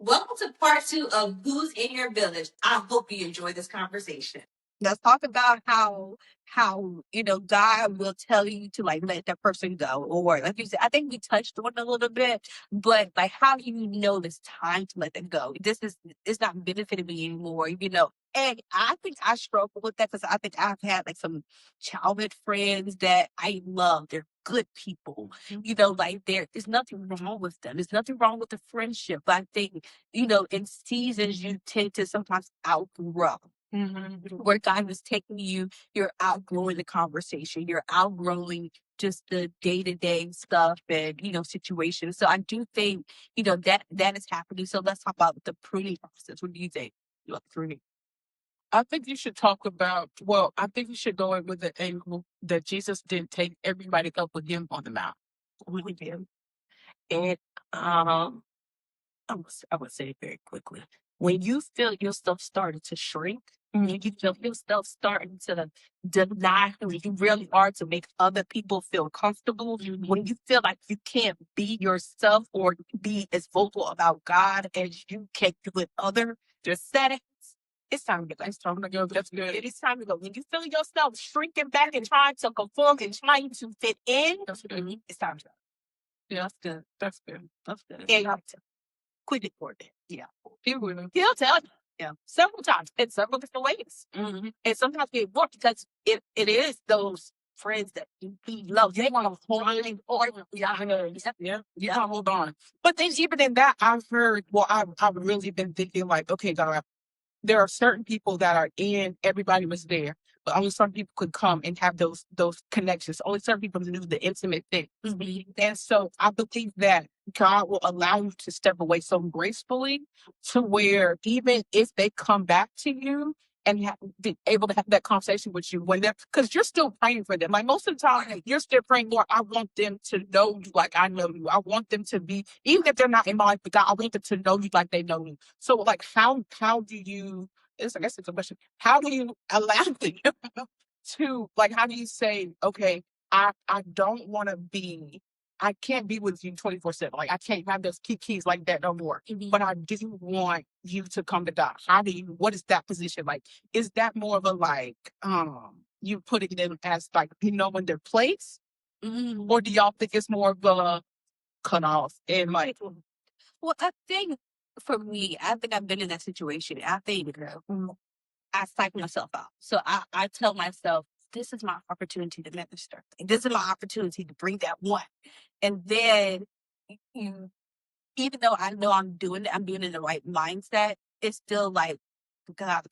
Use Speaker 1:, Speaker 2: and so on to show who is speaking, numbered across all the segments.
Speaker 1: Welcome to part 2 of Who's in Your Village. I hope you enjoy this conversation. Let's talk about how God will tell you to like let that person go, or like you said, I think we touched on it a little bit, but like how do you know it's time to let them go? It's not benefiting me anymore, And I think I struggle with that because I think I've had like some childhood friends that I love. They're good people, like there's nothing wrong with them. There's nothing wrong with the friendship. But I think, in seasons you tend to sometimes outgrow. Where God is taking you, you're outgrowing the conversation. You're outgrowing just the day-to-day stuff and, situations. So I do think, that is happening. So let's talk about the pruning process. What do you think about pruning?
Speaker 2: I think you should talk about, I think you should go in with the angle that Jesus didn't take everybody up with him on the mount.
Speaker 1: We did. And I would say it very quickly. When you feel yourself starting to shrink, when you feel yourself starting to deny who you really are to make other people feel comfortable, when you feel like you can't be yourself or be as vocal about God as you can with other settings, it's time to go.
Speaker 2: It's time to go. That's good.
Speaker 1: It is time to go. When you feel yourself shrinking back and trying to conform and trying to fit in,
Speaker 2: That's good.
Speaker 1: it's time to go.
Speaker 2: Yeah, that's good. That's good. That's good.
Speaker 1: And you have to quit it for a bit.
Speaker 2: Yeah. He will.
Speaker 1: He'll tell you. Yeah. Several times in several different ways. And sometimes it works because it is those friends that you love. They want to hold on.
Speaker 2: Yeah, hold on. But then even in that, I've heard, I've really been thinking like, okay, God, there are certain people that are in, everybody was there, but only certain people could come and have those connections. Only certain people knew the intimate things. And so I believe that God will allow you to step away so gracefully to where even if they come back to you and be able to have that conversation with you when they're, because you're still praying for them. Like most of the time, you're still praying, Lord, I want them to know you like I know you. I want them to be, even if they're not in my life, but God, I want them to know you like they know you. So like, how do you, I guess it's a question, how do you allow them to, like, how do you say, okay, I don't want to be, I can't be with you 24/7. Like, I can't have those keys like that no more. But I do want you to come to God. What is that position like? Is that more of a like, you putting them as like, in their place? Or do y'all think it's more of a cut off and like?
Speaker 1: Well, I think for me, I think I've been in that situation. I think I psych myself out. So I tell myself, this is my opportunity to minister. This is my opportunity to bring that one. And then you, even though I know I'm doing it in the right mindset, it's still like, God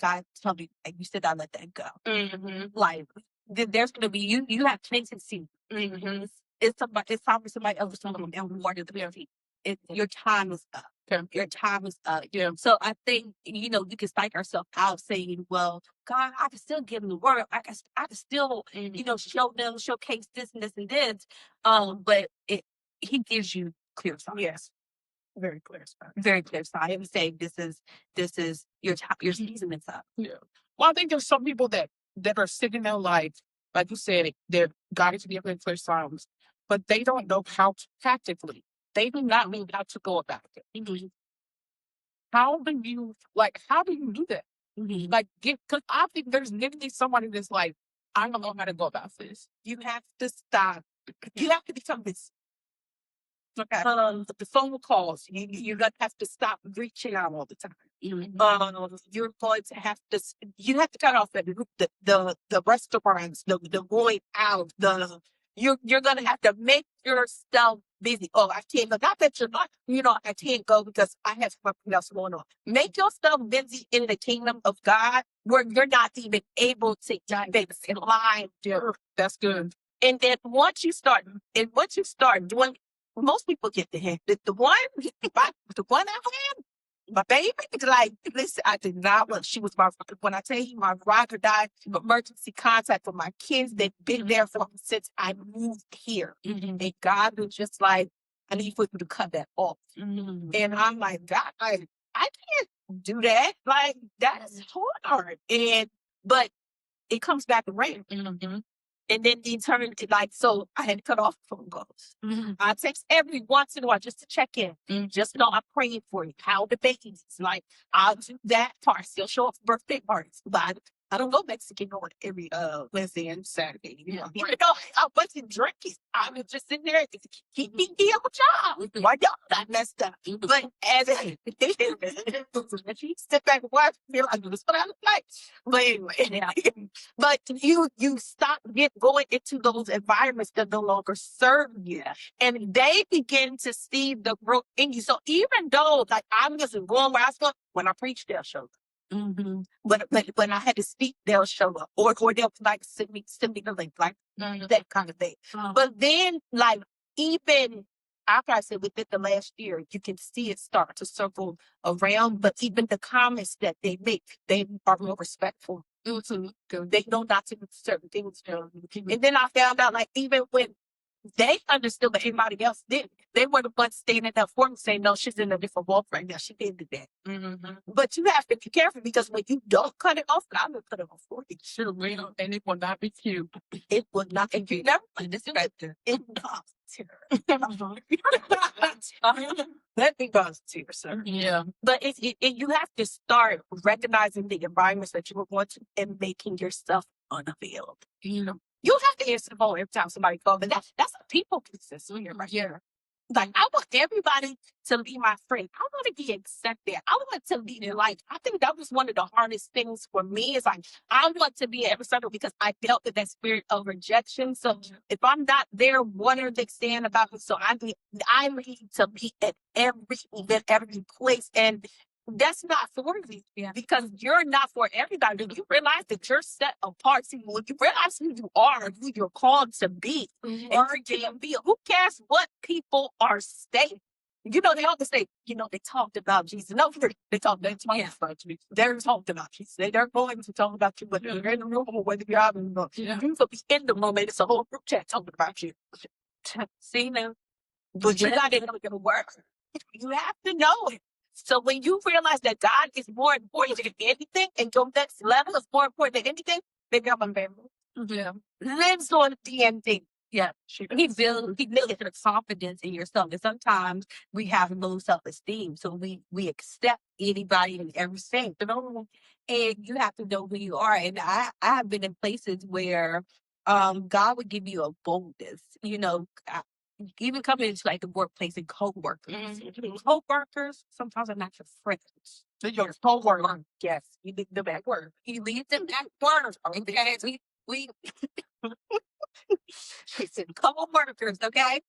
Speaker 1: tell me, like you said, I let that go. Like, there's going to be, you have tendency. It's time for somebody else to come and water the feet. Your time is up.
Speaker 2: Okay.
Speaker 1: Your time is up.
Speaker 2: Yeah.
Speaker 1: So I think, you can psych ourselves out saying, well, God, I can still give them the word. I can still, showcase this and this and this. But he gives you clear signs.
Speaker 2: Yes. Very clear sign.
Speaker 1: Very clear sign. He would say, this is your time, your season is up.
Speaker 2: Yeah. Well, I think there's some people that are sitting there like you said, they're guided to give them clear signs, but they don't know how to practically. They do not know how to go about it. How do you do that? Like, because I think there's literally somebody that's like, I don't know how to go about this.
Speaker 1: You have to stop. You have to become this.
Speaker 2: Okay.
Speaker 1: The phone calls, you're going to have to stop reaching out all the time. You're going to have to, cut off the restaurants, the going out, you're going to have to make yourself busy. Oh, I can't go. Not that you're not, I can't go because I have something else going on. Make yourself busy in the kingdom of God where you're not even able to in line.
Speaker 2: That's good.
Speaker 1: And then once you start doing, most people get the hint. The one I had, my baby, like, listen, I did not want, she was when I tell you, my rock or die emergency contact for my kids, they've been there for me since I moved here. And God was just like, I need for you to cut that off. And I'm like, God, I can't do that. Like, that is hard. But it comes back around. And then he turned to like, so I had to cut off phone calls. I text every once in a while just to check in. Just know I'm praying for you. How the babies? Like, I'll do that part. Still show up for birthday parties. But I don't go Mexican on every Wednesday and Saturday. You know, even though I wasn't drinking, I was just sitting there to keep me deal with y'all. Why y'all got messed up? But as she sit back and watch, feel like this what I look like. But anyway, but you stop going into those environments that no longer serve you, and they begin to see the growth in you. So even though like I wasn't going where I was going, when I preach, they'll show up. But when I had to speak, they'll show up, or they'll like send me the link, like that kind of thing. But then, like even after I said within the last year, you can see it start to circle around. But even the comments that they make, they are more respectful. They know not to do certain things. And then I found out, like even when they understood, but everybody else didn't. They were the ones standing up for me saying, no, she's in a different walk right now. She did do that. But you have to be careful because when you don't cut it off, God will cut it off for you. Sure will. And it will not be cute. It will not. And you never understand it. It causes terror. That thing causes terror, sir. Yeah. But you have to start recognizing the environments that you were going to and making yourself unavailable. You have to answer the phone every time somebody calls, and that's a people business right here. Like I want everybody to be my friend. I want to be accepted. I want to be like. I think that was one of the hardest things for me. Is like I want to be every circle because I dealt with that spirit of rejection. So if I'm not there, what are they saying about me? So I need to be at every event, every place, and that's not for you because you're not for everybody. You realize that you're set apart. See, when you realize who you are, who you're called to be, and you can be, who cares what people are saying? You know, they always say, they talked about Jesus. No, they talked about Jesus. They're talked about Jesus. They're going to talk about you, but you're in the room or whether you're out in the room. You could be in the room and it's a whole group chat talking about you. See now? But you got to know your work. You have to know it. So when you realize that God is more important than anything, and your next level is more important than anything, maybe I'm unbearable. Yeah. Lives on DMD. Yeah. He builds the confidence in yourself. And sometimes we have low self-esteem. So we accept anybody and everything. And you have to know who you are. And I have been in places where God would give you a boldness. Even coming into like the workplace and co-workers. Co-workers sometimes are not your friends. They're your co-workers. Yes, you leave them at work. You leave them at work. Okay, we it's in co-workers. Okay,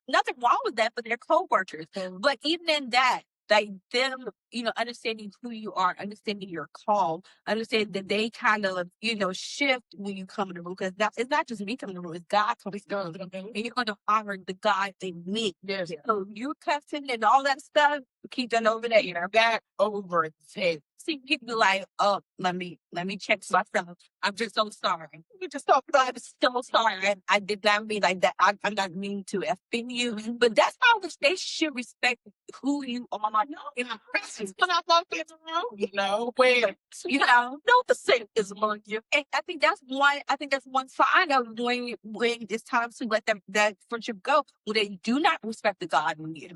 Speaker 1: nothing wrong with that, but they're co-workers. But even in that, like them, understanding who you are, understanding your call, understanding that they kind of, shift when you come in the room. Because it's not just me coming in the room, it's God coming in the room. And you're going to honor the God they meet. Yes. So you cussing and all that stuff, keep that over there. Back over it. See, people like, oh, let me check myself. I'm just so sorry. You just talk about I'm so sorry. And I did not mean like that. I'm not mean to offend you. But that's how they should respect who you are. In my presence. When I walk in the room, where know the sin is among you. And I think that's one sign of when it's time to let that friendship go. When they do not respect the God in you.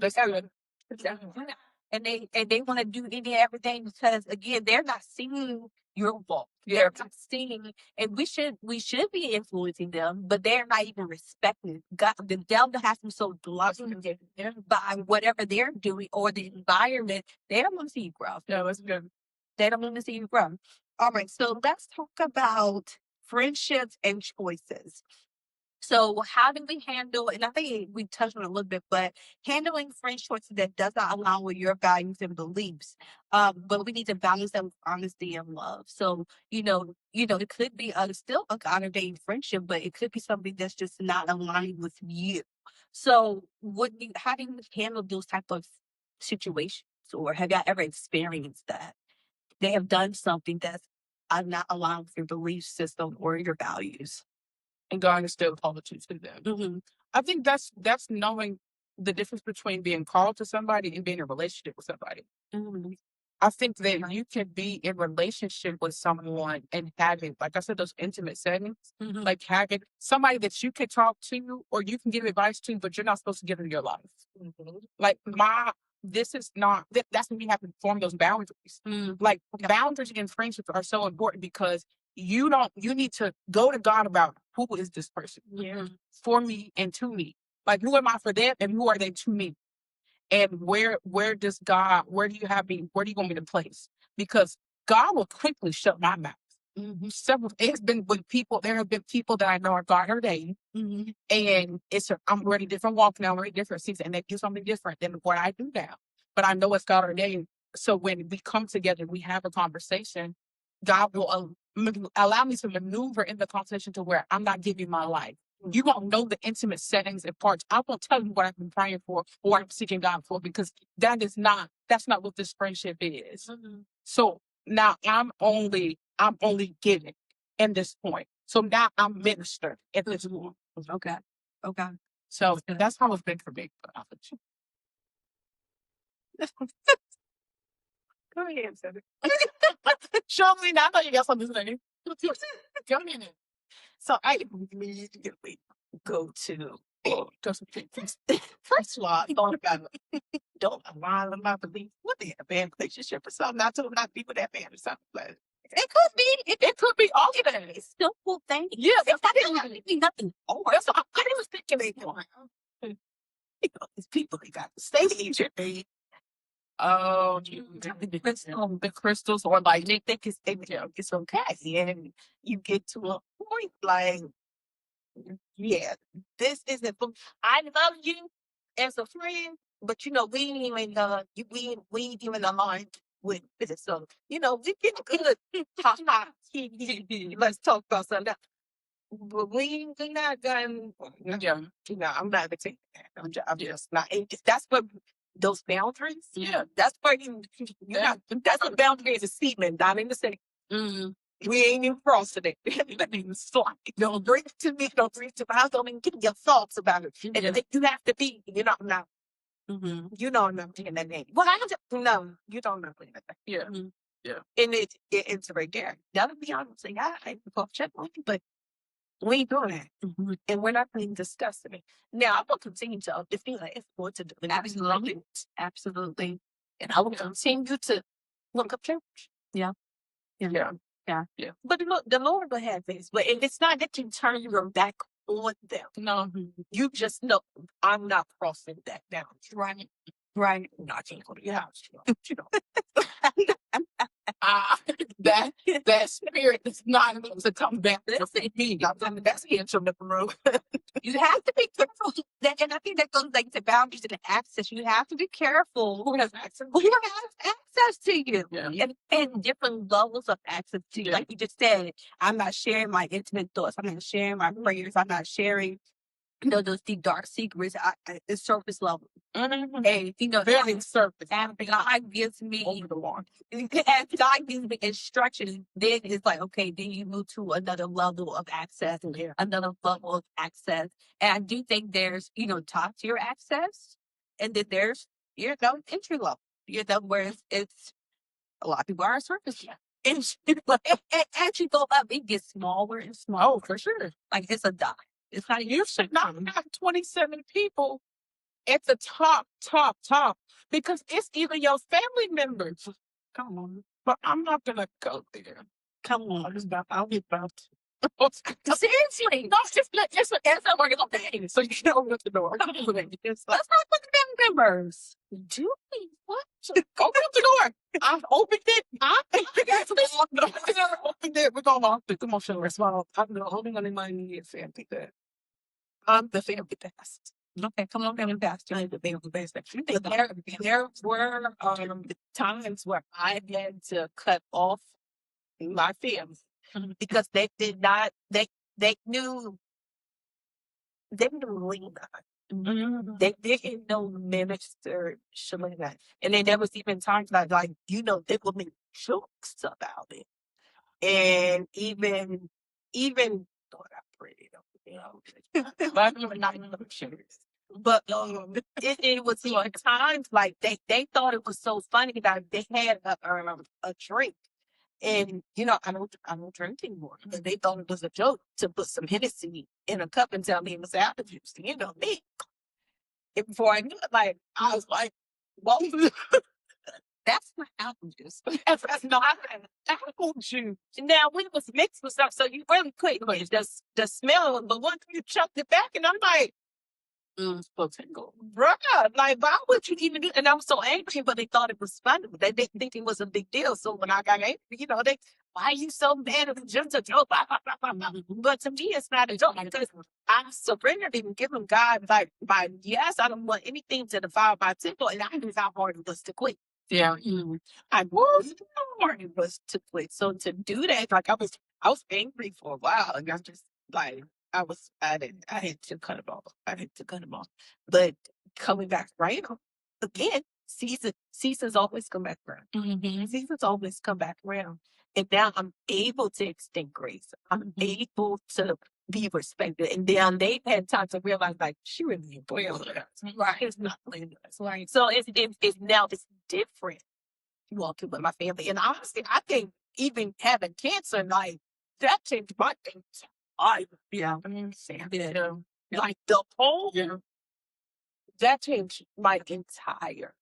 Speaker 1: And they want to do any and everything because again they're not seeing your walk. They're not seeing, and we should be influencing them, but they're not even respecting God. The devil has them so blocked by whatever they're doing or the environment. They don't want to see you grow. No, it's good. They don't want to see you grow. All right, so let's talk about friendships and choices. So how do we handle, and I think we touched on it a little bit, but handling friend choices that does not align with your values and beliefs. But we need to balance them with honesty and love. So, it could be still a God-ordained friendship, but it could be something that's just not aligned with you. So how do you handle those type of situations? Or have you ever experienced that? They have done something that's not aligned with your belief system or your values.
Speaker 2: And God is still called to them. I think that's knowing the difference between being called to somebody and being in a relationship with somebody. I think that you can be in relationship with someone and having, like I said, those intimate settings, like having somebody that you can talk to or you can give advice to, but you're not supposed to give them your life. Like this is not, that's when you have to form those boundaries. Like boundaries in friendships are so important because you need to go to God about who is this person for me and to me. Like who am I for them and who are they to me? And where do you want me to place? Because God will quickly shut my mouth. There have been people that I know are God-ordained, and I'm already different walk now, I'm already different season, and they do something different than what I do now. But I know it's God-ordained. So when we come together, we have a conversation, God will allow me to maneuver in the conversation to where I'm not giving my life. You won't know the intimate settings and parts. I won't tell you what I've been praying for or what I'm seeking God for, because that's not what this friendship is. So now I'm only giving in this point. So now I'm minister at this point. Okay. So that's how it's been for me. Go ahead, Cedric. Shelena, I know you got something to say. Go ahead. So I immediately go to some things. First of all, don't align with my beliefs. What they in a bad relationship or something? I told them not to be with that man or something. But it could be. It could be all of that. It's simple things. Yeah, it's not be nothing more. So I was thinking these people, they got the stage at me. Oh, the crystals, or like they think it's okay, and you get to a point like, yeah, this isn't. I love you as a friend, but we ain't even we ain't even aligned with it. So we get good. Let's talk about something else. But we not done. Yeah, I'm not gonna take that. I'm just not. That's what those boundaries. Yeah, that's where that's what boundaries is semen. Not in the city. We ain't even crossing it. Let me slide. Don't bring it to me. Don't bring it to my house. Don't even give your thoughts about it. And I think you have to be. You don't know. You don't know in that name. Well, no. You don't know anything. Yeah. Yeah. And it's right there. That'll be honest. Like, I ain't check on you, but we ain't doing that. And we're not even discussing it. Now, I will continue to feel like it's going to do it. Absolutely. And I will continue to look up church. Yeah. But the Lord will have things. But it's not that you turn your back on them. No. You just know I'm not crossing that boundary. Right. Not going to go to your house. That spirit is not supposed to come back to me. That's the answer to the room. You have to be careful. And I think that goes like to boundaries and access. You have to be careful who has access. Who has access to you? Yeah. And different levels of access to you. Yeah. Like you just said, I'm not sharing my intimate thoughts. I'm not sharing my prayers. I'm not sharing those deep dark secrets. It's surface level. And very surface. And God gives me over the water. And God gives me instructions. Then it's like, okay, then you move to another level of access, another level of access. And I do think there's top tier access, and then there's entry level. Where it's a lot of people are surface. And as you go up, it gets smaller and smaller. Oh, for sure. Like it's a dot. It's not. You should not have 27 people at the top, because it's either your family members. Come on, but I'm not gonna go there. Come on, I'll be about. Seriously, no, just as I'm working on the so you can open up the door. Let's not put the family members. Do we? What? Open up the door. I've opened it. I've never opened it. We're going off the come on, show us. Well, I'm holding on in my immediate family that I'm the family past. Okay, come on, family past. You're the family past. There were times where I had to cut off my family because they did not. They knew they didn't lean on. They didn't know Minister Shelena. And then there was even times like they would make jokes about it. And even thought I prayed, but I'm not even serious.
Speaker 1: But it was like times like they thought it was so funny that they had a drink. And I don't drink anymore. But they thought it was a joke to put some Hennessy in a cup and tell me it was apple juice. Me. And before I knew it, like I was like, "Well, that's not apple juice. That's not apple juice." Now when it was mixed with stuff, so you really couldn't the smell of it. But once you chucked it back, and I'm like, tingle. Bruh, like, why would you even do? And I was so angry, but they thought it was funny. They didn't think it was a big deal. So when I got angry, why are you so mad? It was just a joke. Blah, blah, blah, blah, blah. But to me, it's not a joke because I surrendered and given God, like, my yes, I don't want anything to defile my temple. And I knew how hard it was to quit. Yeah. I was how hard it was to quit. So to do that, like, I was angry for a while. And I just, like, I had to cut him off. I had to cut him off. But coming back right again, seasons always come back around. Seasons always come back around. And now I'm able to extend grace. I'm able to be respected. And then they've had time to realize, like, she really ain't playing with us. Right. It's not playing with us. Right. So it's now it's different walking with my family. And honestly, I think even having cancer, like, that changed my things. Yeah. Like the whole, that changed my entire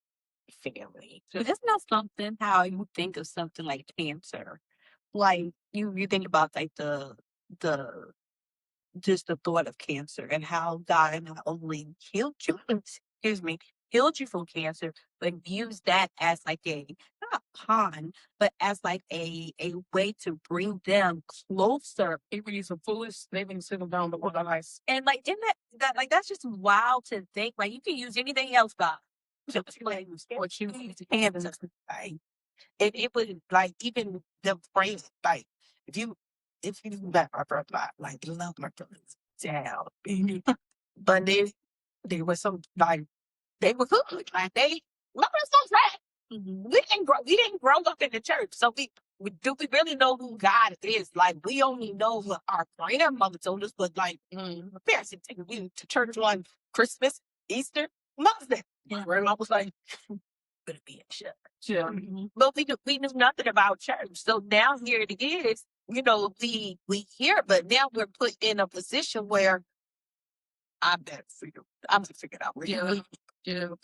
Speaker 1: family. So isn't that something how you think of something like cancer? Like you think about like the just the thought of cancer and how God not only healed you, healed you from cancer, but used that as like not a pawn, but as like a way to bring them closer. Even these foolish, they didn't settle down to organize. And like, isn't that like that's just wild to think. Like you can use anything else, God. Just like what you hands, like, and it would like even the phrase like if you met my brother, like love my brothers down. But they were some like they were good. Like they love us so fast. We didn't grow up in the church. So we really know who God is. Like we only know what our grandmother told us, but like my parents didn't take me to church on Christmas, Easter, Mother's Day. My grandma was like, gonna be in church. Yeah. But we knew nothing about church. So now here it is, we hear, but now we're put in a position where I'm gonna figure it out really,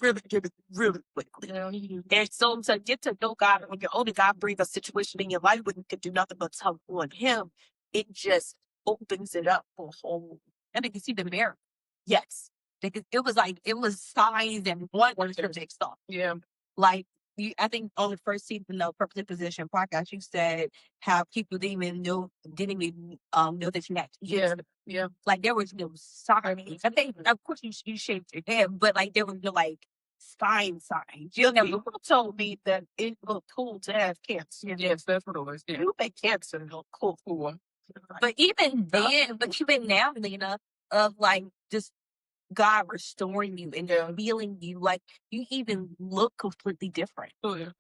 Speaker 1: really get it really quickly. And so to get to know God when you're only God brings a situation in your life when you can do nothing but tell on Him, it just opens it up for a whole. And they can see the mirror. Yes, it was signs and wonders they saw. Yeah, like. I think on the first season of Purpose in Position podcast, you said how people didn't even know that you had. Yeah. Like there was no signs. I think of course you shaped your head, but like there was no like signs. You know, people told me that it looked cool to have cancer. Yes, that's what it was. Yeah. You make cancer look cool for one. But even now, Lena, of like just God restoring you and feeling you like you even look completely different. Oh, yeah.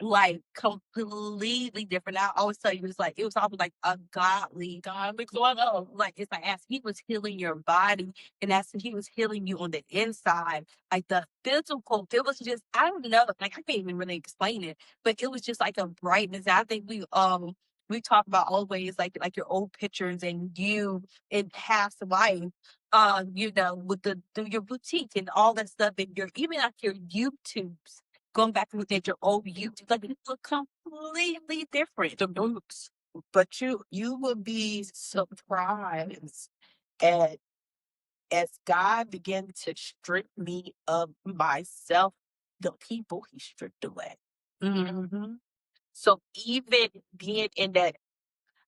Speaker 1: Like completely different. I always tell you it was almost like a godly going on. Like it's like as He was healing your body and as He was healing you on the inside, like the physical, it was just I don't know, like I can't even really explain it, but it was just like a brightness. I think we talk about always like your old pictures and you in past life with your boutique and all that stuff, and even like your YouTubes, going back to look at your old YouTube, like it look completely different. The moves, but you will be surprised at as God began to strip me of myself, the people He stripped away. Mm-hmm. So even being in that,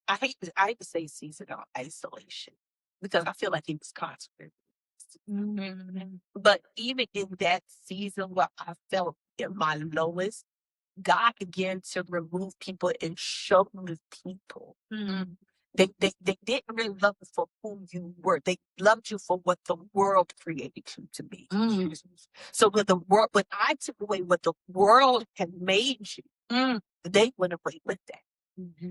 Speaker 1: I hate to say season of isolation because I feel like He was constant. But even in that season where I felt at my lowest, God began to remove people and show me people. They didn't really love you for who you were. They loved you for what the world created you to be. So when I took away what the world had made you, they went away with that.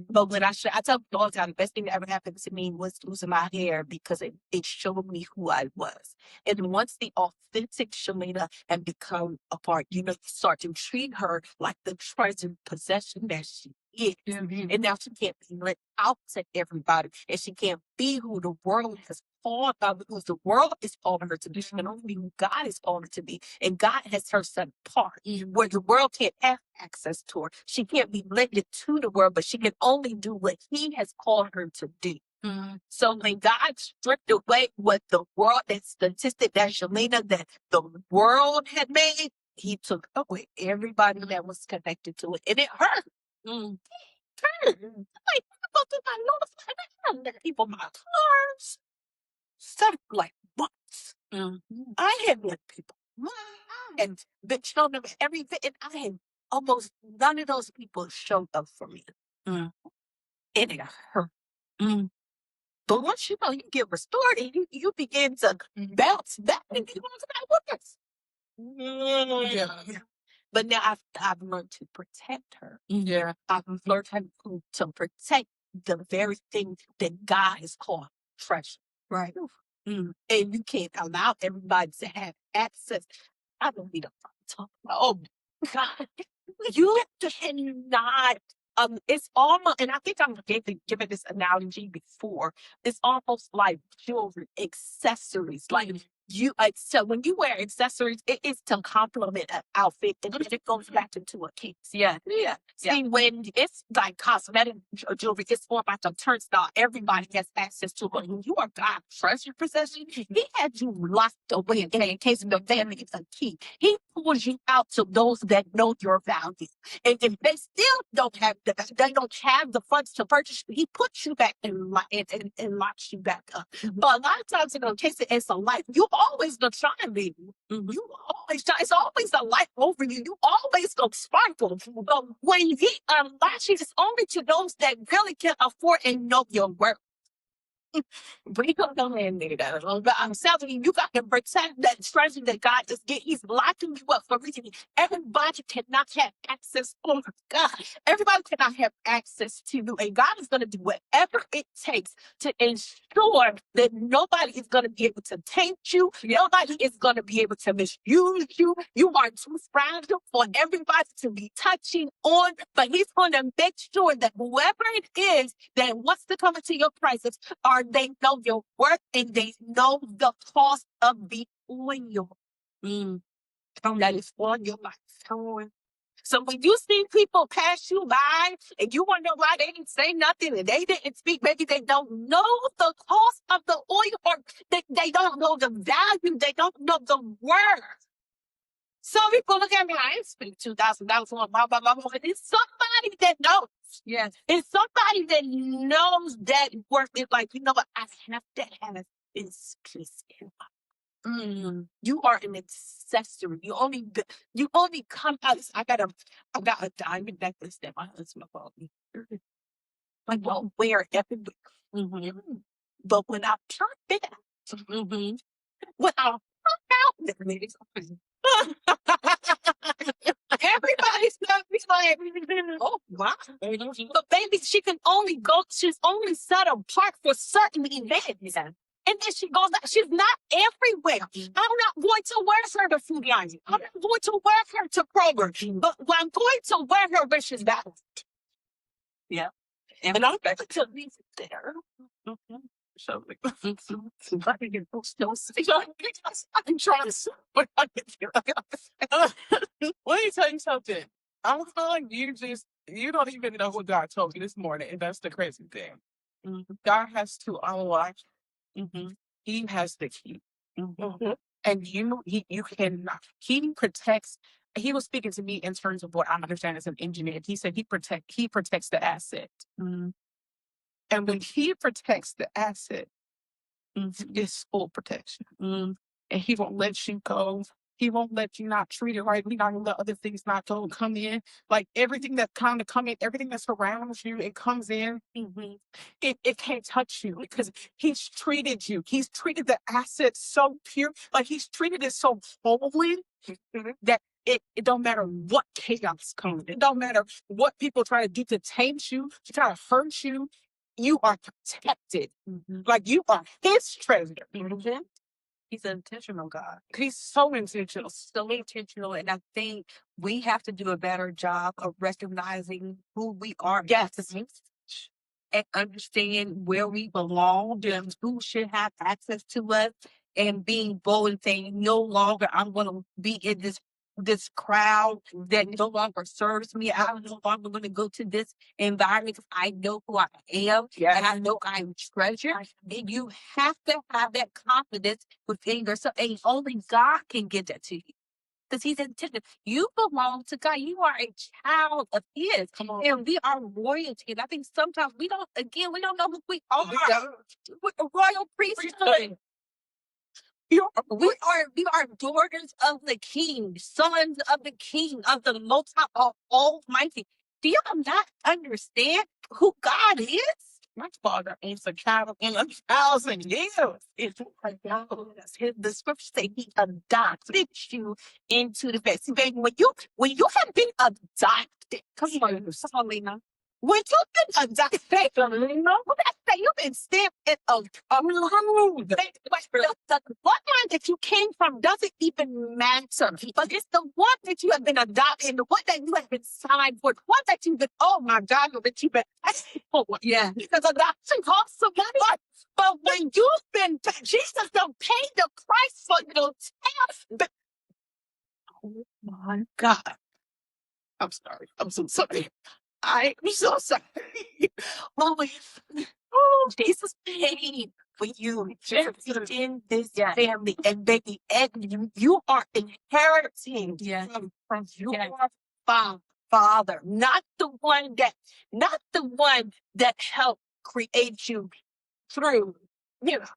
Speaker 1: But when I tell people all the time, the best thing that ever happened to me was losing my hair because it showed me who I was. And once the authentic Shelena and become a part, you start to treat her like the treasured possession that she is. And now she can't be let out to everybody. And she can't be who the world has called her, because the world is calling her to be. She can only be who God is calling her to be. And God has her set apart, where the world can't have access to her. She can't be limited to the world, but she can only do what He has called her to do. So when God stripped away what the world, that statistic, that Shelena, that the world had made, He took away everybody that was connected to it. And it hurt. Like, people do not know the people, my cars, stuff like books. I had met people and been shown them everything, and I had almost none of those people showed up for me. And it hurt. But once you get restored, and you begin to bounce back and get on to that witness. Yeah. But now I've learned to protect her. Yeah. I've learned how to protect the very thing that God has called treasure. Right. And you can't allow everybody to have access. I don't need to talk about. Oh God, you cannot. It's almost, and I think I'm given this analogy before. It's almost like jewelry, accessories. Like so when you wear accessories, it is to complement an outfit, and then it goes back into a case. Yeah. See, when it's like cosmetic jewelry, it's more like a turnstile. Everybody has access to it. But when you are God's treasure possession, He had you locked away in case of the family is a key. He pulls you out to those that know your value. And if they still don't have the funds to purchase, He puts you back and locks you back up. But a lot of times, in case it's a life, you always gonna shine, baby. You always shine. It's always a light over you. You always gonna sparkle. But when He unlocks, it's only to those that really can afford and know your worth. We gonna go in there, though. But I'm telling you, you got to protect that treasure that God just get. He's locking you up for reason. Everybody cannot have access. Oh my God, everybody cannot have access to you, and God is gonna do whatever it takes to ensure that nobody is gonna be able to taint you. Nobody is gonna be able to misuse you. You are too fragile for everybody to be touching on. But He's gonna make sure that whoever it is that wants to come into your presence, they know your worth and they know the cost of the oil that is on your life. So when you see people pass you by and you wonder why they didn't say nothing and they didn't speak, maybe they don't know the cost of the oil, or they don't know the value, they don't know the worth. Some people look at me, I ain't spent $2,000 on blah, blah, blah, blah. It's somebody that knows. Yes. It's somebody that knows that worth is like, you know what? I have to have this piece in my. You are an accessory. You only come out. I got a diamond necklace that my husband bought me. I don't wear it everywhere. But when I turn it out, when I pop out, everybody's not like, oh wow. But baby, she's only set apart for certain events. And then she goes out. She's not everywhere. I'm not going to wear her to Food Lion. I'm not going to wear her to Kroger. But I'm going to wear her when she's back. Yeah. And I'm going to leave it there. So I can get those I'm trying to, but I let me tell you something. I feel like you don't even know what God told you this morning, and that's the crazy thing. God has to unlock. He has the key, and you cannot. He protects. He was speaking to me in terms of what I understand as an engineer. He said he protects the asset. And when He protects the asset, it's full protection. And He won't let you go. He won't let you not treat it right. He's not gonna let other things not come in. Like everything that kind of come in, everything that surrounds you, it comes in. It can't touch you because He's treated you. He's treated the asset so pure, like He's treated it so holy that
Speaker 2: it don't matter what chaos comes. It don't matter what people try to do to taint you, to try to hurt you. You are protected. Like you are his treasure.
Speaker 1: He's an intentional God.
Speaker 2: He's so intentional.
Speaker 1: So intentional. And I think we have to do a better job of recognizing who we are.
Speaker 2: Yes.
Speaker 1: And understand where we belong and who should have access to us, and being bold and saying, no longer I'm going to be in this crowd that no longer serves me. I'm no longer going to go to this environment because I know who I am and I know I'm treasured. And you have to have that confidence within yourself. And only God can get that to you. Because he's intended. You belong to God. You are a child of his. And we are royalty. And I think sometimes we don't know who we are. We're a royal priesthood. We are daughters of the King, sons of the King, of the Most High, Almighty. Do you not understand who God is?
Speaker 2: My father owns a cattle in 1,000 years.
Speaker 1: It's the scriptures say he adopted you into the best. Baby, when you have been adopted, come on, Shelena. When you've been adopted, you've been stamped in a room. The bloodline that you came from doesn't even matter. But it's the one that you have been adopted, and the one that you have been signed for, the one that you've been, oh my God, that you've been asking for. Yeah. Because adoption costs some money. But when you've been, Jesus don't pay the price for your test. Oh my God.
Speaker 2: I'm sorry. I'm so sorry.
Speaker 1: I'm so sorry. Oh, Jesus paid for you in this family. And baby, you are inheriting from your father, not the one that helped create you through, that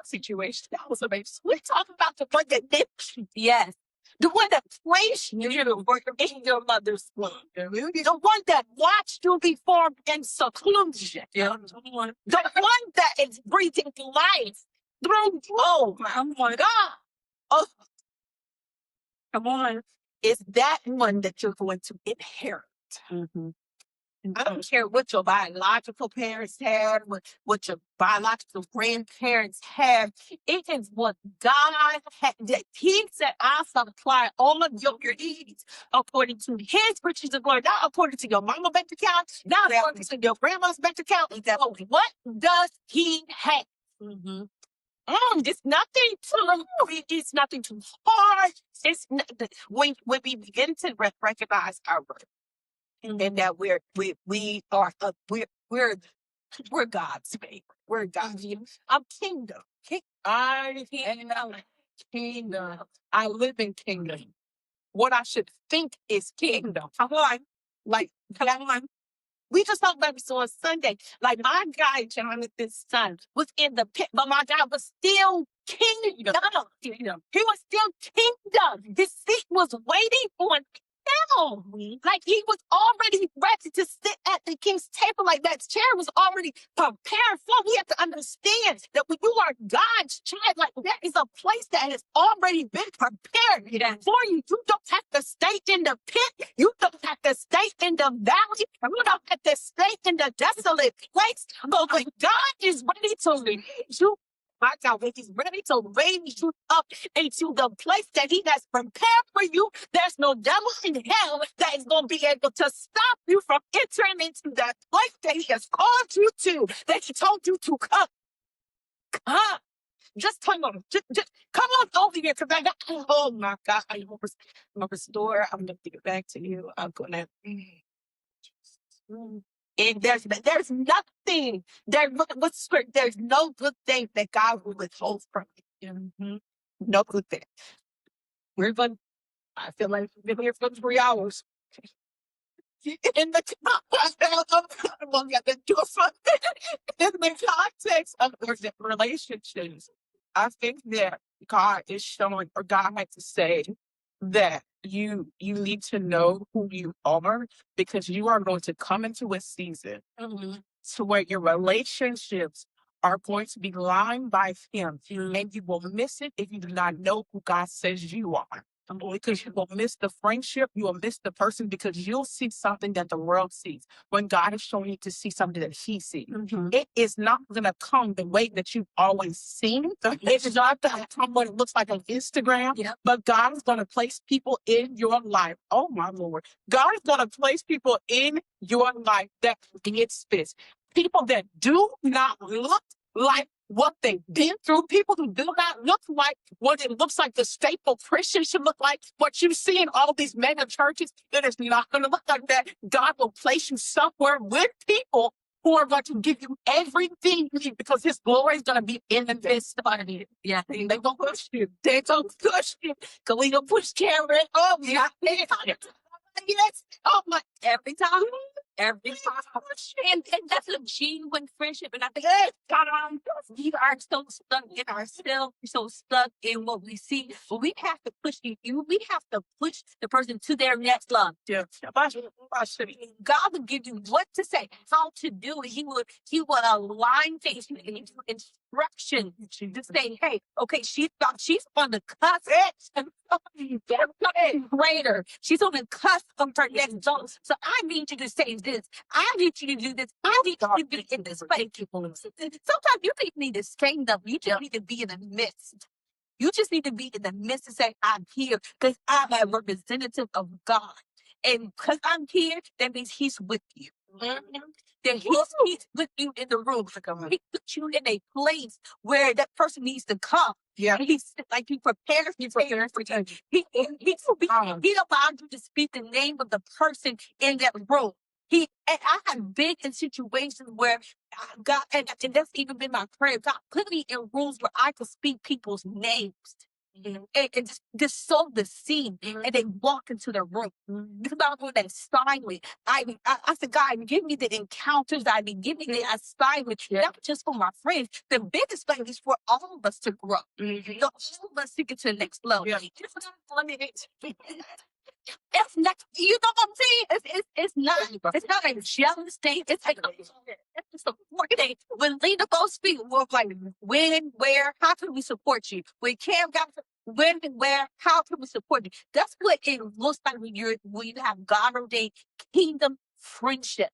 Speaker 1: situation. That was amazing. We're talking about the one that did. Yes. The one that placed you in your mother's womb. The one that watched you be formed in seclusion. The one that is breathing life through you. Oh my God. Oh, come on. It's that one that you're going to inherit. I don't care what your biological parents had, what your biological grandparents have. It is what God had. He said, I supply all of your needs according to his riches and glory, not according to your mama bank account, not according to your grandma's bank account. So what does he have? It's nothing it's nothing too hard. It's when we begin to recognize our worth. And that we're God's favorite. We're God's. I'm kingdom.
Speaker 2: I am kingdom. I live in kingdom. What I should think is kingdom.
Speaker 1: Come on. We just talked about this on Sunday. Like my guy, Jonathan's son, was in the pit, but my guy was still kingdom. He was still kingdom. His seat was waiting on him. Like he was already ready to sit at the king's table. Like that chair was already prepared for. We have to understand that when you are God's child, like there is a place that has already been prepared for you. You don't have to stay in the pit. You don't have to stay in the valley. You don't have to stay in the desolate place. But when God is ready to lead you, my God, when he's ready to raise you up into the place that he has prepared for you, there's no devil in hell that is going to be able to stop you from entering into that place that he has called you to, that he told you to come. Come. Just come on. Just come on over here. Because oh my God, I'm going to restore. I'm going to give it back to you. I'm going to... And there's nothing. There's no good thing that God will withhold from you. No good thing. I feel like we've been here for 3 hours. In the context of relationships, I think that God is showing, or God likes to say that you need to know who you are, because you are going to come into a season to where your relationships are going to be lined by him, and you will miss it if you do not know who God says you are.
Speaker 2: Because you will miss the friendship, you will miss the person because you'll see something that the world sees. When God is showing you to see something that He sees, it is not going to come the way that you've always seen. It's not going to come what it looks like on Instagram. But God is going to place people in your life. Oh my Lord. God is going to place people in your life that gets this. People that do not look like what they've been through, people who do not look like what it looks like the staple Christian should look like, what you see in all these mega churches, it is not going to look like that. God will place you somewhere with people who are going to give you everything you need because His glory is going to be in the midst of it. Yeah, they're going to push you. They're going to push you. Because we going to push Cambria. Oh, yeah. Yes. Oh, my. Every time. Every time. And that's a genuine friendship. And I think, God, we are so stuck in ourselves, so stuck in what we see. But we have to push you. We have to push the person to their next level. Yeah. God will give you what to say, how to do it. He will align things and give you instruction to say, hey, okay, she's on the cusp. Greater. She's on the cusp of her next zone. So I need you to say this. I need you to do this. I need you to be in this place. Sometimes you don't need to stand up. You just need to be in the midst. You just need to be in the midst and say, I'm here because I'm a representative of God. And because I'm here, that means He's with you. That he's with you in the room. He puts you in a place where that person needs to come. Yeah. He's like, He prepares you for you. He allowed you to speak the name of the person in that room. And I have been in situations where God, and that's even been my prayer. God put me in rooms where I could speak people's names. And just sow the seed, and they walk into the room. Because I was doing that assignment. I said, God, give me the encounters. Give me the assignment, not just for my friends. The biggest thing is for all of us to grow. All of us to get to the next level. Yeah. It's not, you know what I'm saying? It's not a jealous thing. It's like it's a support thing. When Lena both speak, we're like, when, where, how can we support you? When Cam got when, where, how can we support you? That's what it looks like when you have God-ordained kingdom friendships.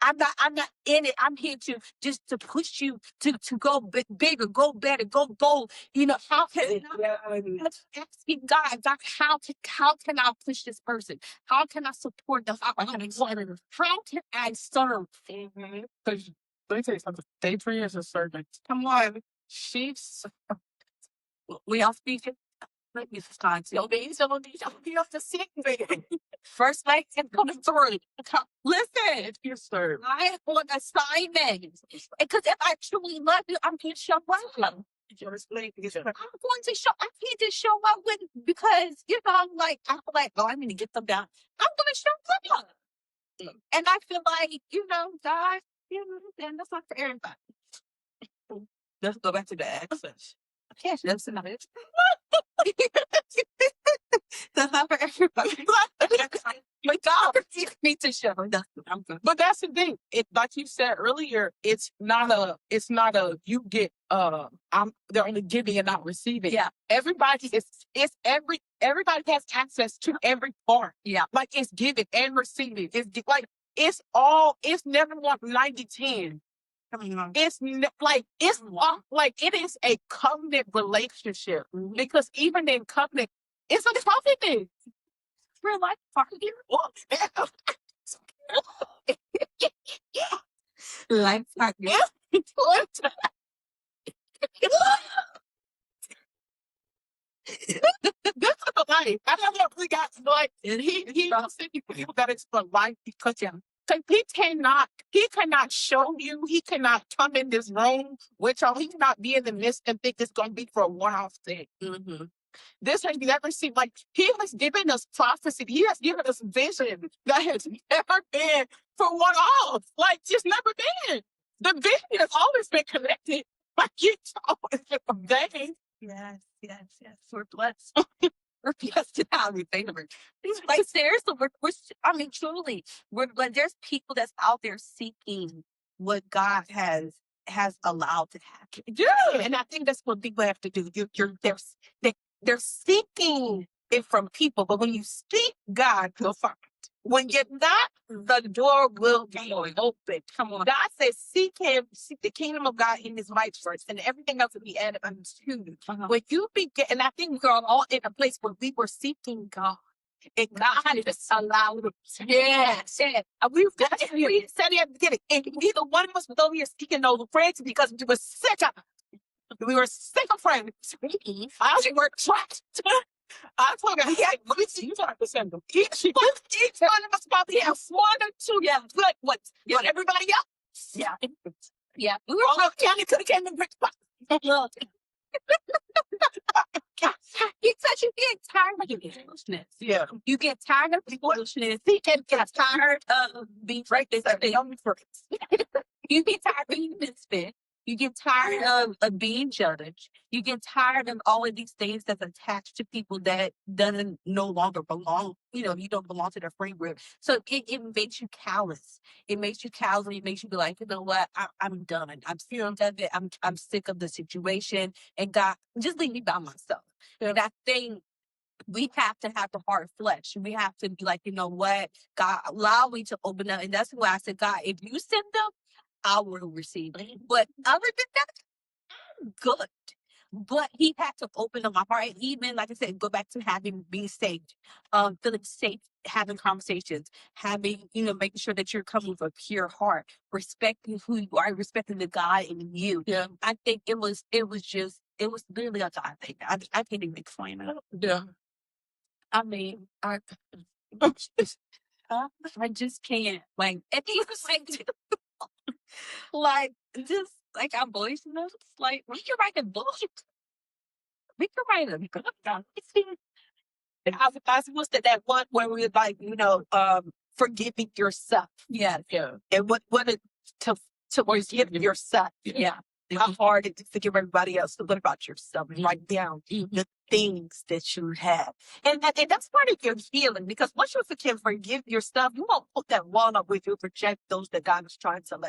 Speaker 2: I'm not in it. I'm here to just to push you to go bigger, go better, go bold. You know, how can asking God, how can I push this person? How can I support them? How can I serve? Because let me tell you something. Day 3 is a servant. Come on. She's we all speak it. Let me start. So you have to see me. First night and coming through. Listen, you serve. I am on assignment. Because if I truly love you, I'm going to show up. I'm going to show. I can't just show up with because I'm like, oh, I'm going to get them down. I'm going to show up. And I feel like, God, and that's not for everybody. Let's go back to the access. Okay, that's not it. That's not for everybody. But God me to show. I'm good. But that's the thing. Like you said earlier, it's not a you get they're only giving and not receiving. Yeah. Everybody everybody has access to every part. Yeah. Like it's giving and receiving. It's never 90-10. It's it is a covenant relationship because even in covenant, it's a covenant. Real life partner. Life partner. This is a life. I don't know if we got like he said people that it's for life because he cannot show you, he cannot come in this room with y'all, he cannot be in the midst and think it's gonna be for a one-off thing. This has never seen, like, he has given us prophecy, he has given us vision that has never been for one-off. Like, it's never been. The vision has always been connected. Like, it's always been a vein. Yes. We're blessed. We're blessed in how we favor. Like seriously, truly, there's people that's out there seeking what God has allowed to happen. Yeah, and I think that's what people have to do. They're seeking it from people, but when you seek God, you'll find. When you're not, the door will be open. Come on. God says, seek him, seek the kingdom of God in his might first, and everything else will be added unto you. When you begin, and I think we're all in a place where we were seeking God. And God just allowed us. Yes. We said it at the beginning. And neither one of us was over here seeking those friends because we were sick of it. We were sick of friends. I actually worked trapped. I told her, yeah, let me see, you trying to send them. Each one of us probably have one or two good ones. But everybody else. Yeah. We were all county could have came and brick box.
Speaker 1: Because you get tired of your foolishness.
Speaker 2: Yeah.
Speaker 1: You get tired of foolishness. You get tired of being
Speaker 2: Right. They only first.
Speaker 1: You get tired of being misfit. You get tired of being judged. You get tired of all of these things that's attached to people that doesn't no longer belong. You don't belong to their friend group. So it makes you callous. It makes you callous, and it makes you be like, you know what? I'm done. I'm sick of it. I'm sick of the situation. And God, just leave me by myself. And I think we have to have the heart of flesh. We have to be like, you know what? God, allow me to open up. And that's why I said, God, if you send them, I will receive it. But other than that, I'm good. But he had to open up my heart. And even, like I said, go back to being safe, feeling safe, having conversations, making sure that you're coming with a pure heart, respecting who you are, respecting the God in you.
Speaker 2: Yeah.
Speaker 1: I think it was literally a God thing. I can't even explain it.
Speaker 2: Yeah.
Speaker 1: I mean, I just can't. Like, and he was like, just like our voice notes, like we can write a book. We can write a book.
Speaker 2: And I was that one where we were like, forgiving yourself.
Speaker 1: Yeah.
Speaker 2: And what it to forgive yourself.
Speaker 1: Yeah.
Speaker 2: How hard it is to forgive everybody else. So what about yourself? And write down the things that you have. And that's part of your healing, because once you forgive yourself, you won't put that wall up with you, project those that God is trying to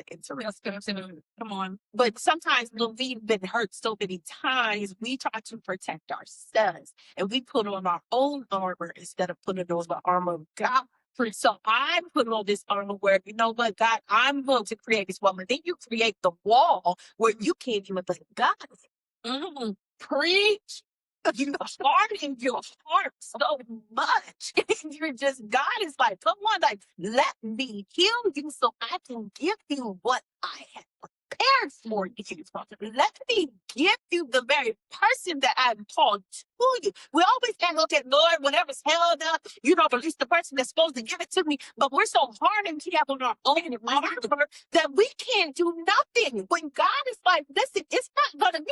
Speaker 1: Come on.
Speaker 2: But sometimes when we've been hurt so many times, we try to protect ourselves, and we put on our own armor instead of putting on the armor of God. So I put on this armor where, you know what, God, I'm going to create this wall. And then you create the wall where you can't even let God. Preach. You harden your heart so much. And you're just, God is like, come on, like, let me heal you so I can give you what I have prepared for you. Let me give you the very person that I've called to you. We always can look at, Lord, whatever's held up, release the person that's supposed to give it to me. But we're so hard and we have on our own armor that we can't do nothing. When God is like, listen, it's not going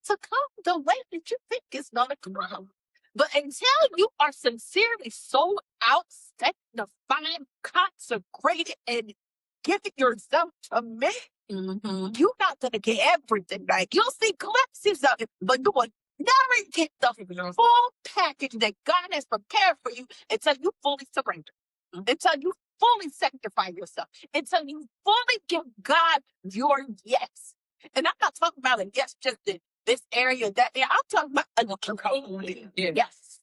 Speaker 2: to come the way that you think it's going to come. But until you are sincerely sold out, sanctified, consecrated, and giving yourself to me, you're not going to get everything right. You'll see glimpses of it, but you will never get the full package that God has prepared for you until you fully surrender, until you fully sanctify yourself, until you fully give God your yes. And I'm not talking about a yes just in this area, that area. I'm talking about a complete yes.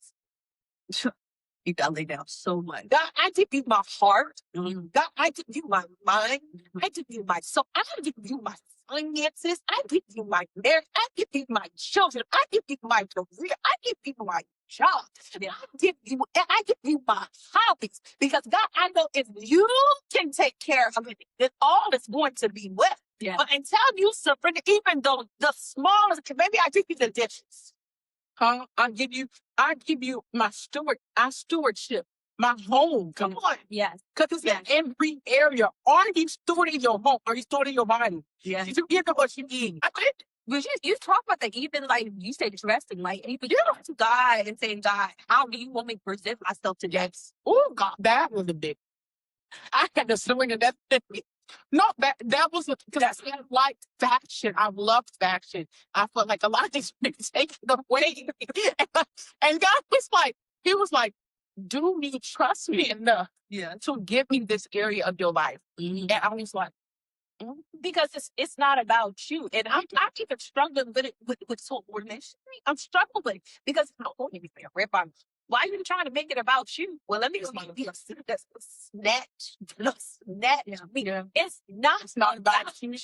Speaker 2: You gotta lay down so much. God, I give you my heart. God, I give you my mind. I give you my soul. I give you my finances. I give you my marriage. I give you my children. I give you my career. I give you my job. I give you my hobbies. Because God, I know if you can take care of it, then all is going to be well.
Speaker 1: Yeah.
Speaker 2: But until you surrender, even though the smallest, maybe I give you the dishes. I give you my stewardship, my home. Come on.
Speaker 1: Yes.
Speaker 2: Because it's in every area. Are you stewarding your home? Are you stewarding your body?
Speaker 1: Yes.
Speaker 2: Did you give them what you need?
Speaker 1: You talk about that, even like you say, dressing, like even talk to God and saying, God, how do you want me to present myself today?
Speaker 2: Yes. Oh God, that was a big. I had to surrender that. No, that was because I liked fashion. I loved fashion. I felt like a lot of things were taken away. And God was like, he was like, do you trust me enough to give me this area of your life? And I was like, Because it's not about you. And I'm even struggling with it with subordination. I'm struggling with it because I don't want anything. Why are you trying to make it about you? Well, let me be a snatch. Yeah. It's not about you.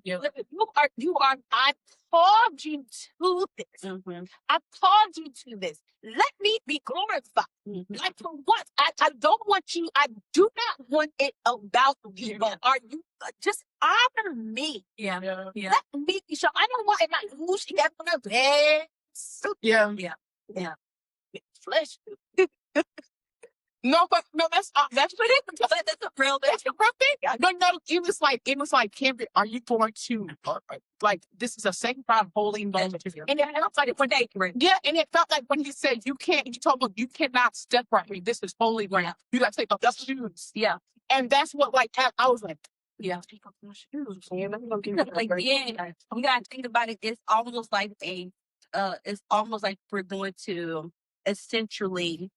Speaker 2: Yeah. You are. I called you to this. Mm-hmm. I called you to this. Let me be glorified. Mm-hmm. Like for what? I don't want you. I do not want it about you. But are you just honor me? Yeah. Let me be sure. I don't want it like who she got on her bed. Yeah. Flesh. No, but no, that's what it is. That's a real thing. No, it was like Cambria, are you going to like this is a sanctified holy moment to you? And it felt like one day, yeah, and it felt like when he said you told him you cannot step right here. This is holy ground. You gotta take off the shoes. Yeah. And that's what I was like, yeah, take off my shoes.
Speaker 1: You gotta think about it. It's almost like we're going to essentially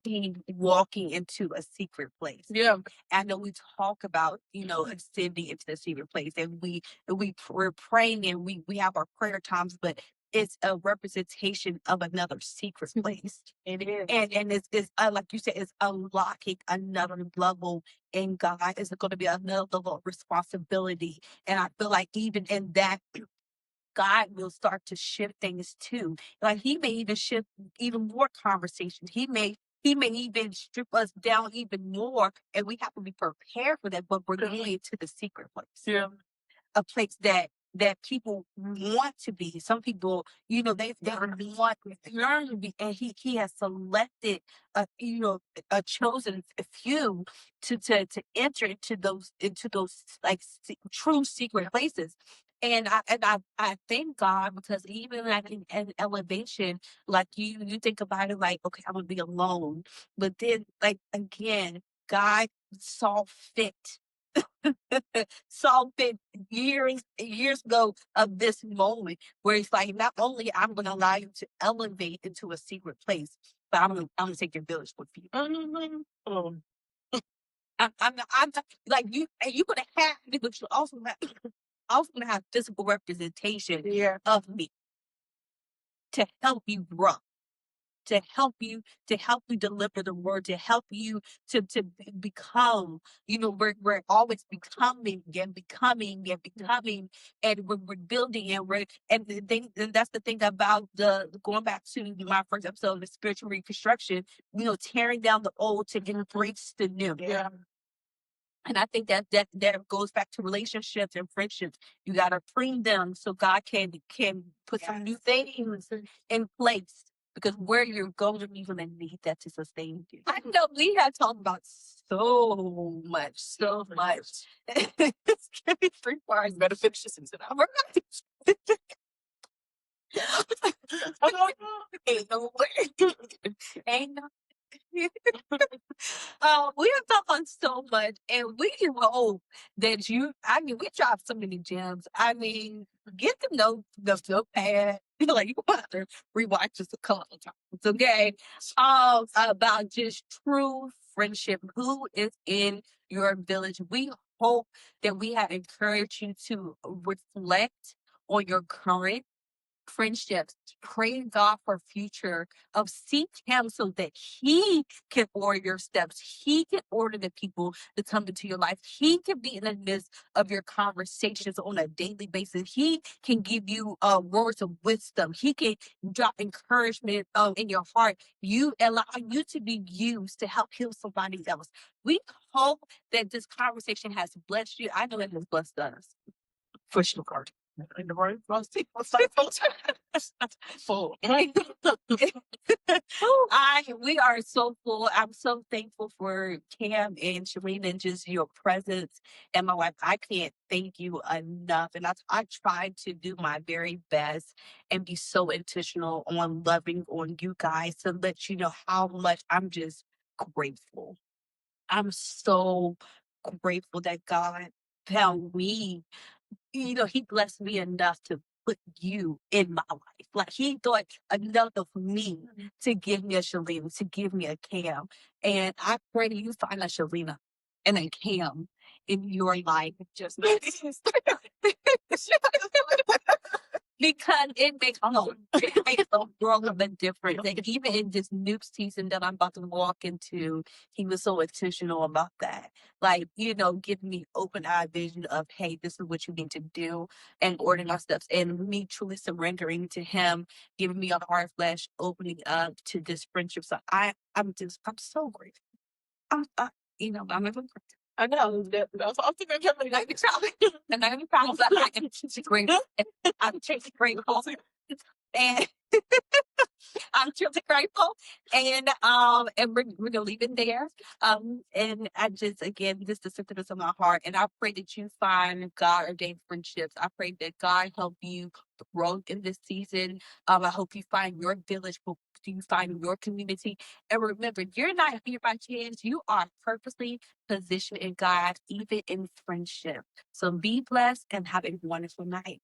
Speaker 1: be walking into a secret place.
Speaker 2: Yeah.
Speaker 1: I know we talk about, ascending into the secret place, and we're praying, and we have our prayer times, but it's a representation of another secret place.
Speaker 2: It is.
Speaker 1: And it's like you said, it's unlocking another level in God. It's going to be another level of responsibility. And I feel like even in that, God will start to shift things too. Like he may even shift even more conversations. He may even strip us down even more, and we have to be prepared for that. But we're going to the secret place.
Speaker 2: Yeah.
Speaker 1: A place that people want to be. Some people, they want to learn to be, and he has selected a chosen few to enter into those like true secret places. And I thank God, because even like in elevation, like you think about it like, okay, I'm gonna be alone, but then like again, God saw fit saw fit years ago of this moment where it's like, not only I'm going to allow you to elevate into a secret place, but I'm gonna take your village with you. I'm like you, and you're gonna have, but you also gonna have physical representation of me to help you grow, to help you deliver the word, to help you to become, we're always becoming and becoming and becoming, and we're building, and the thing, and that's the thing about the going back to my first episode of the spiritual reconstruction, tearing down the old to embrace the new.
Speaker 2: Yeah.
Speaker 1: And I think that goes back to relationships and friendships. You gotta prune them so God can put some new things in place. Because where you're going, you're gonna need that to sustain you. I know we have talked about so much. It's gonna be 3 bars.
Speaker 2: Better finish this season.
Speaker 1: Ain't no way. Ain't no. We have talked on so much, and we hope that we dropped so many gems. I mean, get to know the notepad. Like, you have to rewatch this a couple times, okay? About just true friendship. Who is in your village? We hope that we have encouraged you to reflect on your current friendships, praying God for future, of seek him so that he can order your steps. He can order the people to come into your life. He can be in the midst of your conversations on a daily basis. He can give you words of wisdom. He can drop encouragement in your heart. You allow you to be used to help heal somebody else. We hope that this conversation has blessed you. I know it has blessed us. For sure.
Speaker 2: In the right full.
Speaker 1: We are so full. I'm so thankful for Cam and Shelena and just your presence and my wife. I can't thank you enough. And I try to do my very best and be so intentional on loving on you guys to let you know how much I'm just grateful. I'm so grateful that God found me. He blessed me enough to put you in my life. Like, he thought enough of me to give me a Shelena, to give me a Cam. And I pray that you find a Shelena and a Cam in your life. Just because it makes a world of a difference. And even in this new season that I'm about to walk into, he was so intentional about that. Like, giving me open-eyed vision of, hey, this is what you need to do, and ordering our steps, and me truly surrendering to him, giving me a heart flesh, opening up to this friendship. So I'm so grateful. I'm never grateful. I know that's all I'm thinking. Like, and I'm proud that I am just grateful. I'm just grateful. And I'm truly grateful. And we're gonna leave it there. And I just, again, this is the sentiments of my heart. And I pray that you find God-ordained friendships. I pray that God help you grow in this season. I hope you find your village. Hope you find your community. And remember, you're not here by chance. You are purposely positioned in God, even in friendship. So be blessed and have a wonderful night.